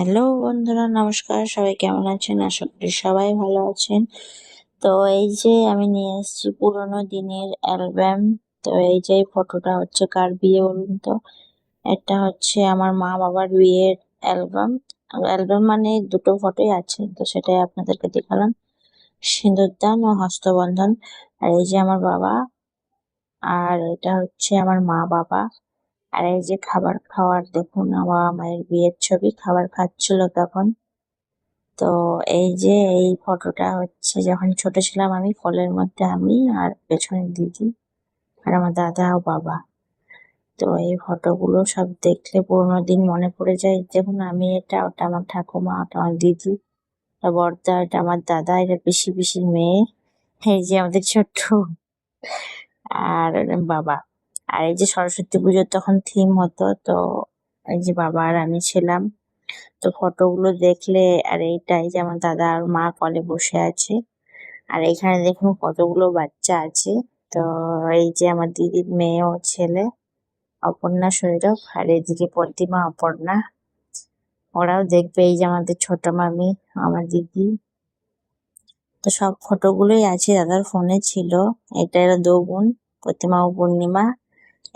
Hello বন্ধুরা, নমস্কার। সবাই কেমন আছেন? আশা করি সবাই ভালো আছেন। তো এই যে আমি নিয়ে এসেছি পুরোনো দিনের অ্যালবাম। তো এই যে ফটোটা হচ্ছে কার বিয়ে বলুন তো? এটা হচ্ছে আমার মা বাবার বিয়ের অ্যালবাম। অ্যালবাম মানে দুটো ফটোই আছে, তো সেটাই আপনাদেরকে দেখালাম। সিঁদুরদান ও হস্তবন্ধন। আর এই যে আমার বাবা, আর এটা হচ্ছে আমার মা বাবা। আর এই যে খাবার খাওয়ার, দেখুন আমার মায়ের বিয়ের ছবি, খাবার খাচ্ছিল তখন। তো এই যে এই ফটোটা হচ্ছে যখন ছোট ছিলাম আমি, কোলের মধ্যে আমি আর পেছনে দিদি আর আমার দাদা ও বাবা। তো এই ফটোগুলো সব দেখলে পুরোনো দিন মনে পড়ে যায়। দেখুন আমি এটা, ওটা আমার ঠাকুমা, ওটা আমার দিদি, ওটা বড়দা, এটা আমার দাদা, এটা পিসির মেয়ে। এই যে আমাদের ছোট্ট আর বাবা। আর এই যে সরস্বতী পুজোর তখন থিম হতো, তো এই যে বাবা আর আমি ছিলাম। তো ফটোগুলো দেখলে, আর এইটাই যে আমার দাদা আর মা কোলে বসে আছে। আর এখানে দেখুন কতগুলো বাচ্চা আছে। তো এই যে আমার দিদির মেয়ে ও ছেলে, অপর্ণা সৌরভ, আর এদিকে প্রতিমা অপর্ণা। ওরাও দেখবে। এই যে আমাদের ছোট মামি, আমার দিদি। তো সব ফটোগুলোই আছে, দাদার ফোনে ছিল। এটা এরা দু বোন, প্রতিমা ও পূর্ণিমা।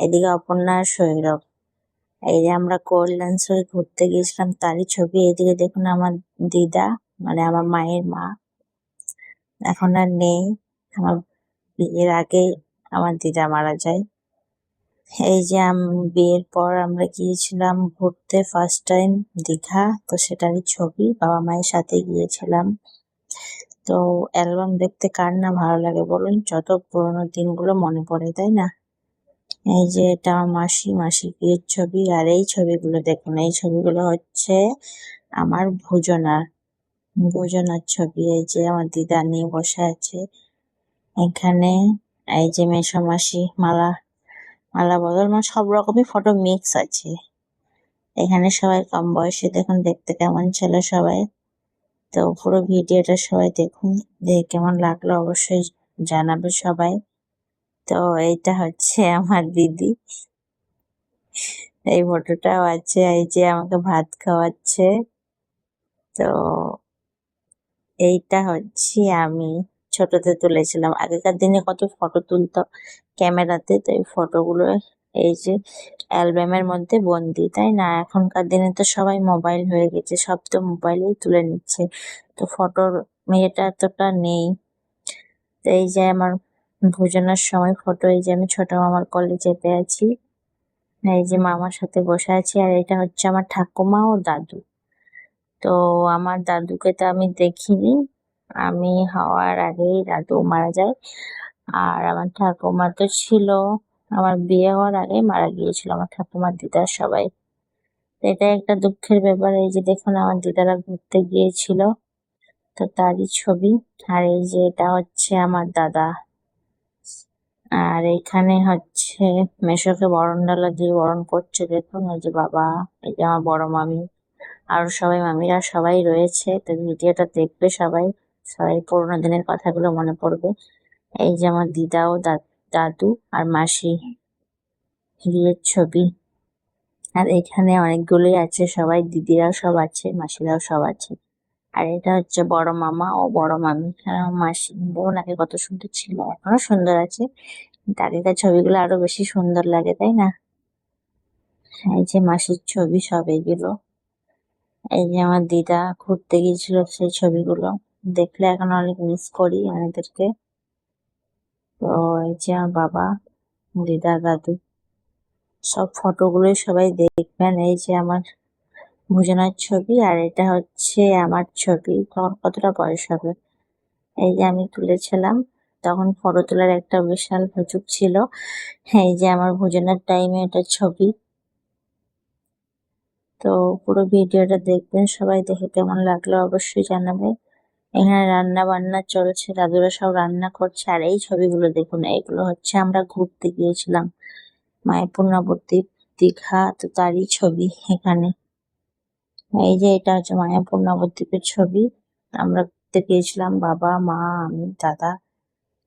এদিকে অপর্ণা আর সৌরভ। এই যে আমরা কল্যাণেশ্বরে ঘুরতে গিয়েছিলাম, তারই ছবি। এদিকে দেখুন আমার দিদা, মানে আমার মায়ের মা, এখন আর নেই। আমার বিয়ের আগে আমার দিদা মারা যায়। এই যে বিয়ের পর আমরা গিয়েছিলাম ঘুরতে ফার্স্ট টাইম দীঘা, তো সেটারই ছবি, বাবা মায়ের সাথে গিয়েছিলাম। তো অ্যালবাম দেখতে কার না ভালো লাগে বলুন? যত পুরোনো দিনগুলো মনে পড়ে, তাই না? এই যে এটা আমার মাসি বিয়ের ছবি। আর এই ছবিগুলো দেখুন, এই ছবিগুলো হচ্ছে আমার ভোজনার ছবি। এই যে আমার দিদা নিয়ে বসে আছে এখানে। এই যে মেসোমাসি মালা বদল, মানে সব রকমই ফটো মিক্স আছে এখানে। সবাই কম বয়সে, দেখুন দেখতে কেমন ছিল সবাই। তো পুরো ভিডিওটা সবাই দেখুন, দেখে কেমন লাগলো অবশ্যই জানাবে সবাই। তো এইটা হচ্ছে আমার দিদি, এই ফটোটাও আছে। এই যে আমাকে ভাত খাওয়াচ্ছে। তো এইটা হচ্ছে আমি ছোটতে তুলেছিলাম। আগেকার দিনে কত ফটো তুলতো ক্যামেরাতে, তো এই ফটোগুলো এই যে অ্যালবামের মধ্যে বন্দি, তাই না? এখনকার দিনে তো সবাই মোবাইল হয়ে গেছে, সব তো মোবাইলেই তুলে নিচ্ছে, তো ফটোর ইয়েটা এতটা নেই। তো এই যে আমার ভোজনের সময় ফটো, এই যে আমি ছোট মামার কোলে চেপে আছি, এই যে মামার সাথে বসে আছি। আর এটা হচ্ছে আমার ঠাকুমা ও দাদু। তো আমার দাদুকে তো আমি দেখিনি, আমি হওয়ার আগেই দাদু মারা যায়। আর আমার ঠাকুমা তো ছিল, আমার বিয়ে হওয়ার আগে মারা গিয়েছিল আমার ঠাকুমার দিদা সবাই। তো এটা একটা দুঃখের ব্যাপার। এই যে দেখুন আমার দিদারা ঘুরতে গিয়েছিল, তো তারই ছবি। আর এই যে এটা হচ্ছে আমার দাদা। আর এখানে হচ্ছে মেশোকে বরণডালা দিয়ে বরণ করছে, দেখুন। এই যে বাবা, এই যে আমার বড় মামি, আরো সবাই মামিরা সবাই রয়েছে। তো ভিডিওটা দেখবে সবাই, সবাই পুরোনো দিনের কথাগুলো মনে পড়বে। এই যে আমার দিদা ও দাদু আর মাসি বিয়ের ছবি। আর এখানে অনেকগুলোই আছে, সবাই দিদিরাও সব আছে, মাসিরাও সব আছে। আর এটা হচ্ছে বড় মামা ও বড় মামি আর আমার মাসি। দেখুন আগে কত সুন্দর ছিল, এখনো সুন্দর আছে, কিন্তু আগেকার ছবিগুলো আরো বেশি সুন্দর লাগে, তাই না? এই যে মাসির ছবি সব এগুলো। এই যে আমার দিদা ঘুরতে গিয়েছিল, সেই ছবিগুলো দেখলে এখন অনেক মিস করি আমাদেরকে। তো এই যে আমার বাবা, দিদা, দাদু, সব ফটোগুলোই সবাই দেখবেন। এই যে আমার ভোজনের ছবি, আর এটা হচ্ছে আমার ছবি, তখন কতটা বয়স হবে। এই যে আমি তুলেছিলাম, তখন ফটো তোলার একটা বিশাল হুজুগ ছিল। এই যে আমার ভোজনের টাইমে এটা ছবি। তো পুরো ভিডিওটা দেখবেন সবাই, দেখে কেমন লাগলো অবশ্যই জানাবে। এখানে রান্না বান্না চলছে, দাদুরা সব রান্না করছে। আর এই ছবিগুলো দেখুন, এইগুলো হচ্ছে আমরা ঘুরতে গিয়েছিলাম মায়াপুর নবদ্বীপ দীঘা, তো তারই ছবি এখানে। এই যে এটা হচ্ছে মায়াপুর নবদ্বীপের ছবি, আমরা ঘুরতে গিয়েছিলাম বাবা মা আমি দাদা।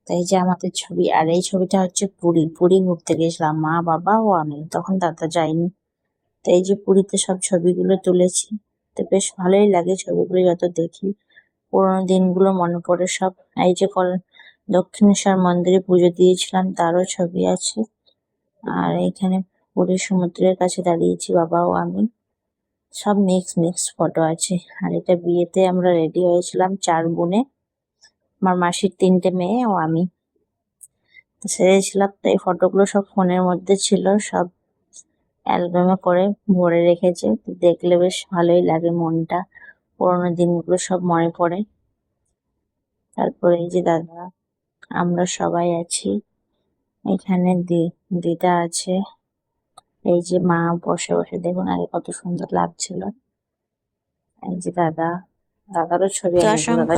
তো এই যে আমাদের ছবি। আর এই ছবিটা হচ্ছে পুরী ঘুরতে গিয়েছিলাম মা বাবা ও আমি, তখন দাদা যায়নি। তো এই যে পুরীতে সব ছবিগুলো তুলেছি। তো বেশ ভালোই লাগে ছবিগুলো যত দেখি, পুরোনো দিনগুলো মনে পড়ে সব। এই যে দক্ষিণেশ্বর মন্দিরে পুজো দিয়েছিলাম তারও ছবি আছে। আর এখানে পুরী সমুদ্রের কাছে দাঁড়িয়েছি বাবা ও আমি, সব মিক্স ফটো আছে। আর এটা বিয়েতে আমরা রেডি হয়েছিলাম 4 বোনে, আমার মাসির 3টে মেয়ে ও আমি। তো সেরেছিলাম, তো এই ফটোগুলো সব ফোনের মধ্যে ছিল, সব অ্যালবামে করে ভরে রেখেছে। তো দেখলে বেশ ভালোই লাগে, মনটা পুরোনো দিনগুলো সব মনে পড়ে। তারপরে এই যে দাদা, আমরা সবাই আছি এখানে, দিদা আছে, এই যে মা বসে বসে দেখুন আগে কত সুন্দর লাগছিল। এই যে দাদারও ছবি আছে, দাদা